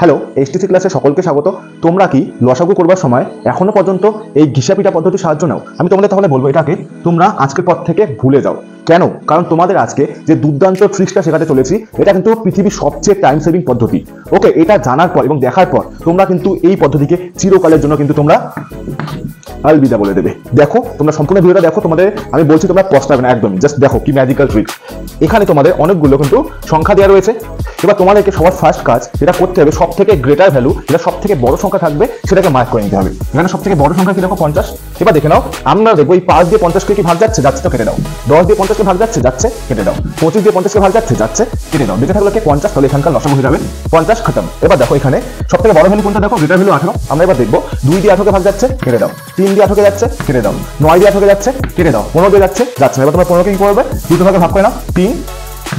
Hello, STC ক্লাসে সকলকে স্বাগত। তোমরা কি লসাগু করবার সময় এখনো পর্যন্ত এই ঘিসাপিটা পদ্ধতির সাহায্য নাও? আমি তোমাদের তাহলে বলবো এটাকে তোমরা আজকের পর থেকে ভুলে যাও। কেন? কারণ তোমাদের আজকে যে দুর্দান্ত ট্রিক্সটা শেখাতে চলেছি, এটা কিন্তু পৃথিবীর সবচেয়ে টাইম সেভিং পদ্ধতি। ওকে, এটা জানার পর এবং দেখার পর তোমরা কিন্তু এই পদ্ধতিকে চিরকালের জন্য কিন্তু তোমরা আলবিদা বলে দেবে। দেখো, তোমরা সম্পূর্ণ ভিডিওটা দেখো, তোমাদের আমি বলছি তোমরা পস্তাবে না একদমই। জাস্ট দেখো কি ম্যাজিক্যাল ট্রিক্স। এখানে তোমাদের অনেকগুলো কিন্তু সংখ্যা দেওয়া রয়েছে। এবার তোমাদেরকে সবার ফার্স্ট কাজ যেটা করতে হবে, সব থেকে গ্রেটার ভ্যালু যেটা সব থেকে বড় সংখ্যা থাকবে সেটাকে মার্ক করে নিতে হবে। এখানে সব থেকে বড় সংখ্যা কি দেখো 50। এবার দেখে নাও, আমরা দেখবো এই 5 দিয়ে 50কে কি ভাগ যাচ্ছে, যাচ্ছে তো কেটে দাও। 10 দিয়ে 50কে ভাগ যাচ্ছে, যাচ্ছে কেটে দাও। 25 দিয়ে 50কে ভাগ যাচ্ছে, যাচ্ছে কেটে দাও। বেঁচে থাকলো কি 50, তাহলে এখানকার লসাগু হয়ে যাবে 50 খতম। এবার দেখো এখানে সব থেকে বড় ভ্যালু কোনটা দেখো, গ্রেটার ভ্যালু 18। আমরা এবার দেখবো 2 দিয়ে 18কে ভাগ যাচ্ছে, কেটে দাও। 3 দিয়ে 18কে যাচ্ছে, কেটে দাও। 9 দিয়ে 18কে যাচ্ছে, কেটে দাও। 15 দিয়ে যাচ্ছে, যাচ্ছে না। এবার তোমরা 15কে কি করবে, দুটো ভাগে ভাগ করে নাও, 3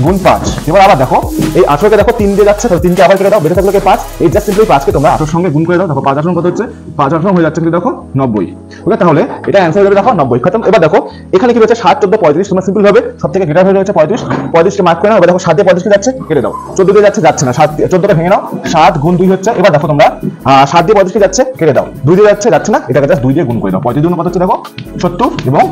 গুণ 5। এবার আবার দেখো এই 18কে দেখো 3 দিয়ে যাচ্ছে, তাহলে 3কে আবার কেটে দাও। বেঁচে থাকলো কি 5। এই জাস্ট সিম্পলি 5কে তোমরা 18 সঙ্গে গুণ করে দাও। দেখো 5 18 কত হচ্ছে, 5 18 হয়ে যাচ্ছে কিন্তু দেখো 90। ওকে, তাহলে এটা অ্যান্সার হবে দেখো 90 খতম। এবার দেখো এখানে কি রয়েছে 7 14 35। তোমরা সিম্পল ভাবে সব থেকে গ্রেটার ভ্যালু হচ্ছে 35। 35কে মার্ক করে নাও। এবার দেখো 7 দিয়ে 35কে যাচ্ছে, কেটে দাও। 14 দিয়ে যাচ্ছে, যাচ্ছে না। 14কে ভেঙে নাও, 7 গুণ 2 হচ্ছে। এবার দেখো তোমরা 7 দিয়ে 35কে যাচ্ছে, কেটে দাও। 2 দিয়ে যাচ্ছে, যাচ্ছে না। এটাকে জাস্ট 2 দিয়ে গুণ করে দাও। 35 গুণ কত হচ্ছে দেখো 70 এবং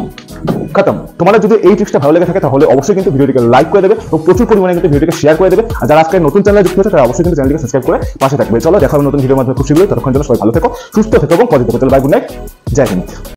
খতম। তোমাদের যদি এই টিপসটা ভালো লেগে থাকে তাহলে অবশ্যই কিন্তু ভিডিওটিকে লাইক করে দেবে এবং প্রচুর পরিমাণে কিন্তু ভিডিওটিকে শেয়ার করে দেবে। আর যারা আজকে নতুন চ্যানেলে যুক্ত হচ্ছে তারা অবশ্যই কিন্তু চ্যানেলটিকে সাবস্ক্রাইব করে পাশে থাকবে। চলো দেখা হবে নতুন ভিডিওর মাধ্যমে খুব শীঘ্রই। ততক্ষণ জন্য সবাই ভালো থেকো, সুস্থ থেকো এবং পজিটিভ থেকো। বাই, গুড নাইট, জয় হিন্দ।